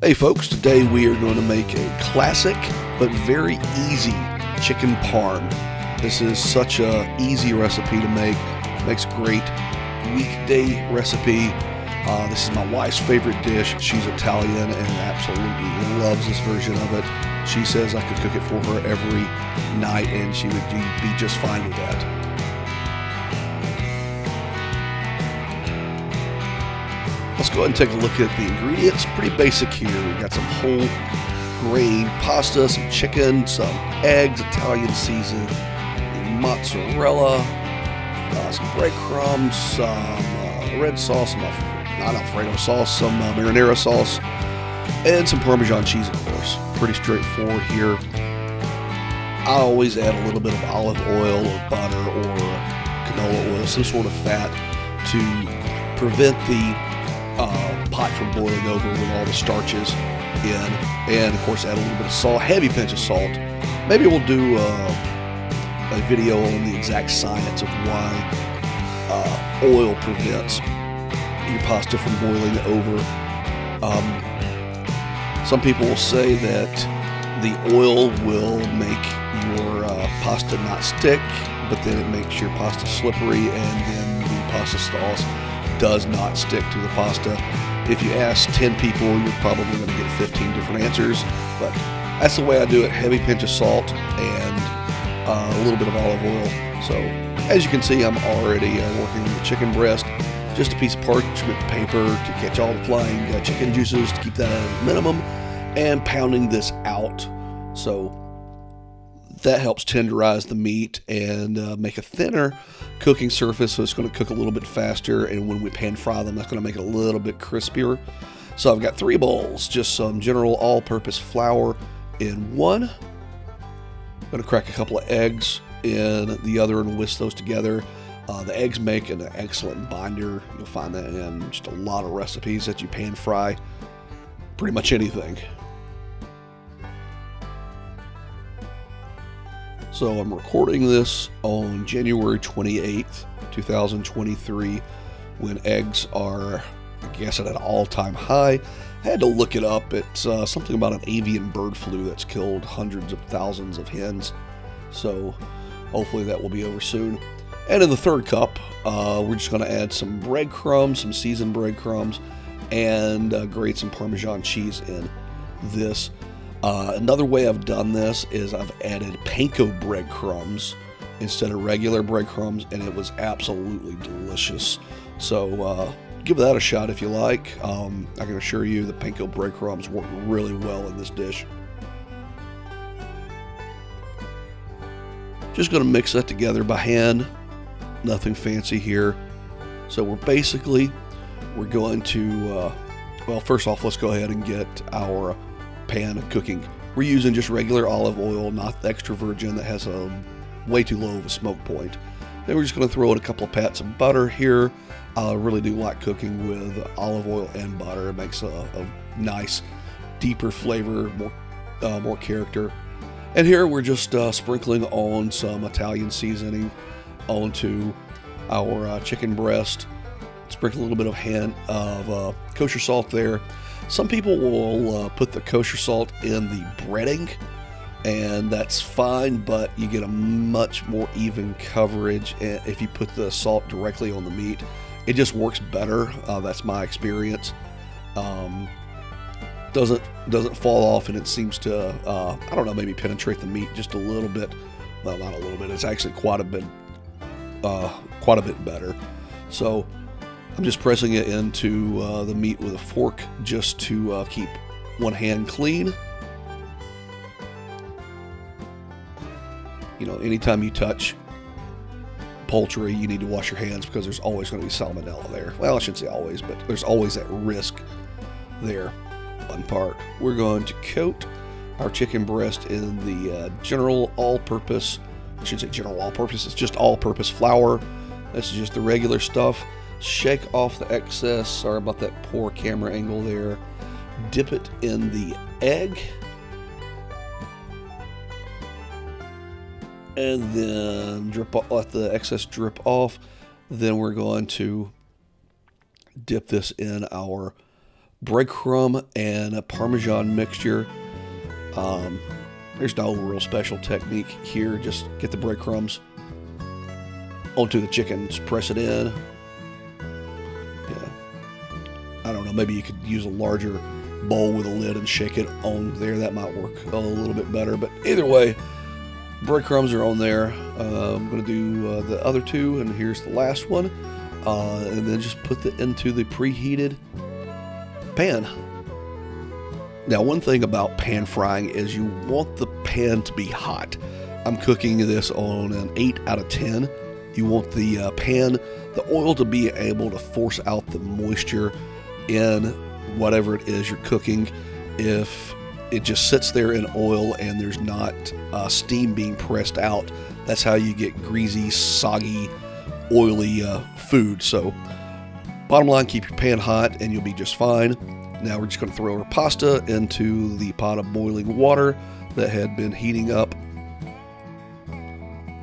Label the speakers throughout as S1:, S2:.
S1: Hey folks, today we are going to make a classic but very easy chicken parm. This is such a easy recipe to make. Makes a great weekday recipe. This is my wife's favorite dish. She's Italian and absolutely loves this version of it. She says I could cook it for her every night and she would be just fine with that. Let's go ahead and take a look at the ingredients. Pretty basic here. We've got some whole grain pasta, some chicken, some eggs, Italian seasoned, mozzarella, some breadcrumbs, some red sauce, some not Alfredo sauce, some marinara sauce, and some Parmesan cheese, of course. Pretty straightforward here. I always add a little bit of olive oil or butter or canola oil, some sort of fat, to prevent the pot from boiling over with all the starches in, and of course add a little bit of salt, heavy pinch of salt. Maybe we'll do a video on the exact science of why oil prevents your pasta from boiling over. Some people will say that the oil will make your pasta not stick, but then it makes your pasta slippery, and then the pasta sauce does not stick to the pasta. If you ask 10 people, you're probably going to get 15 different answers, but that's the way I do it. Heavy pinch of salt and a little bit of olive oil. So as you can see, I'm already working with the chicken breast, just a piece of parchment paper to catch all the flying chicken juices, to keep that at a minimum, and pounding this out. So that helps tenderize the meat and make a thinner cooking surface, so it's going to cook a little bit faster, and when we pan fry them, that's going to make it a little bit crispier. So I've got 3 bowls, just some general all-purpose flour in one. I'm going to crack a couple of eggs in the other and whisk those together. The eggs make an excellent binder. You'll find that in just a lot of recipes that you pan fry pretty much anything. So I'm recording this on January 28th, 2023, when eggs are, I guess, at an all-time high. I had to look it up. It's something about an avian bird flu that's killed hundreds of thousands of hens. So hopefully that will be over soon. And in the third cup, we're just going to add some breadcrumbs, some seasoned breadcrumbs, and grate some Parmesan cheese in this. Another way I've done this is I've added panko breadcrumbs instead of regular breadcrumbs, and it was absolutely delicious. So give that a shot if you like. I can assure you the panko breadcrumbs work really well in this dish. Just going to mix that together by hand. Nothing fancy here. So we're going to, well, first off, let's go ahead and get our pan of cooking. We're using just regular olive oil, not the extra virgin that has a way too low of a smoke point. Then we're just going to throw in a couple of pats of butter here. I really do like cooking with olive oil and butter. It makes a nice, deeper flavor, more character. And here we're just sprinkling on some Italian seasoning onto our chicken breast. Sprinkle a little bit of kosher salt there. Some people will put the kosher salt in the breading, and that's fine, but you get a much more even coverage if you put the salt directly on the meat. It just works better. That's my experience. Doesn't fall off, and it seems to I don't know, maybe penetrate the meat just a little bit. Well, not a little bit. It's actually quite a bit better. So I'm just pressing it into the meat with a fork just to keep one hand clean. You know, anytime you touch poultry, you need to wash your hands because there's always going to be salmonella there. Well, I shouldn't say always, but there's always that risk there. One part. We're going to coat our chicken breast in the general all-purpose, I should say general all-purpose, it's just all-purpose flour. This is just the regular stuff. Shake off the excess. Sorry about that poor camera angle there. Dip it in the egg. And then let the excess drip off. Then we're going to dip this in our breadcrumb and a parmesan mixture. There's no real special technique here. Just get the breadcrumbs onto the chicken, just press it in. Yeah, I don't know, maybe you could use a larger bowl with a lid and shake it on there. That might work a little bit better, but either way, breadcrumbs are on there. I'm going to do the other two, and here's the last one, and then just put it into the preheated pan. Now, one thing about pan frying is you want the pan to be hot. I'm cooking this on an 8 out of 10. You want the pan, the oil, to be able to force out the moisture in whatever it is you're cooking. If it just sits there in oil and there's not steam being pressed out, that's how you get greasy, soggy, oily food. So bottom line, keep your pan hot and you'll be just fine. Now we're just going to throw our pasta into the pot of boiling water that had been heating up.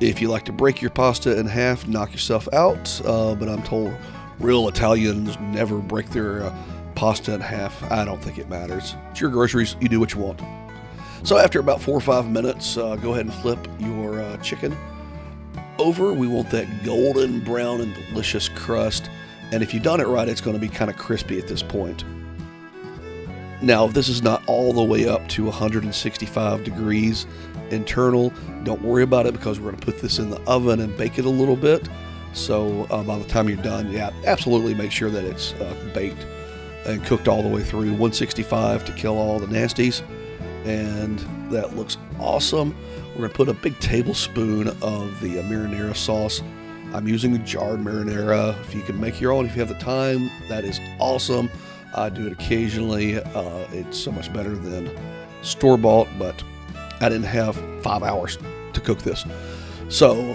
S1: If you like to break your pasta in half, knock yourself out, but I'm told real Italians never break their pasta in half. I don't think it matters. It's your groceries. You do what you want. So after about 4 or 5 minutes, go ahead and flip your chicken over. We want that golden brown and delicious crust. And if you've done it right, it's going to be kind of crispy at this point. Now, if this is not all the way up to 165 degrees internal, don't worry about it, because we're going to put this in the oven and bake it a little bit. So by the time you're done, yeah, absolutely make sure that it's baked and cooked all the way through. 165 to kill all the nasties. And that looks awesome. We're going to put a big tablespoon of the marinara sauce. I'm using a jarred marinara. If you can make your own, if you have the time, that is awesome. I do it occasionally. It's so much better than store-bought, but I didn't have 5 hours to cook this. So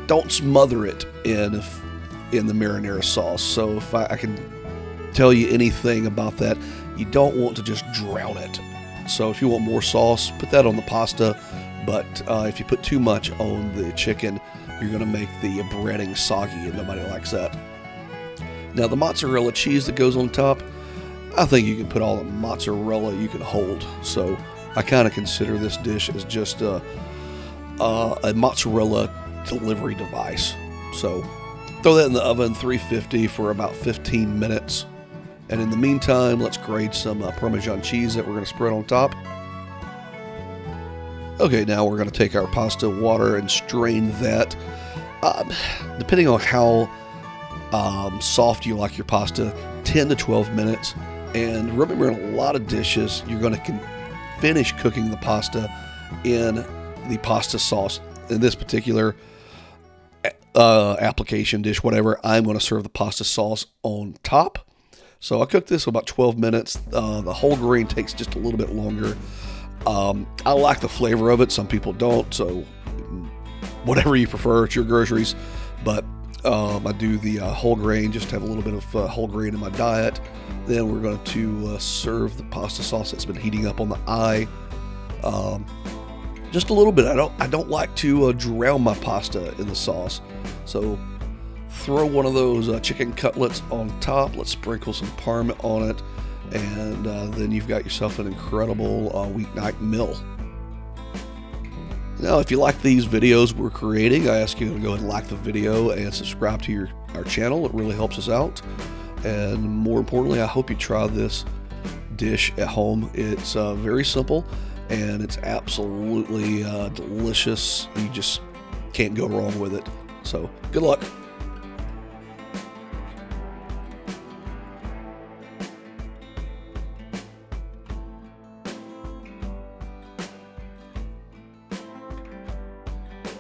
S1: don't smother it in the marinara sauce. So if I can tell you anything about that, you don't want to just drown it. So if you want more sauce, put that on the pasta. But if you put too much on the chicken, you're going to make the breading soggy, and nobody likes that. Now, the mozzarella cheese that goes on top, I think you can put all the mozzarella you can hold. So I kind of consider this dish as just a mozzarella delivery device. So throw that in the oven, 350 for about 15 minutes. And in the meantime, let's grate some Parmesan cheese that we're going to spread on top. Okay, now we're going to take our pasta water and strain that. Depending on how soft you like your pasta, 10 to 12 minutes. And remember, in a lot of dishes, you're going to finish cooking the pasta in the pasta sauce. In this particular application dish, whatever, I'm going to serve the pasta sauce on top. So I cooked this for about 12 minutes. The whole grain takes just a little bit longer. I like the flavor of it. Some people don't. So whatever you prefer, it's your groceries. But I do the whole grain, just to have a little bit of whole grain in my diet. Then we're going to serve the pasta sauce that's been heating up on the eye. Just a little bit. I don't like to drown my pasta in the sauce. So throw one of those chicken cutlets on top. Let's sprinkle some parm on it. And then you've got yourself an incredible weeknight meal. Now, if you like these videos we're creating, I ask you to go ahead and like the video and subscribe to our channel. It really helps us out. And more importantly, I hope you try this dish at home. It's very simple, and it's absolutely delicious. You just can't go wrong with it. So, good luck.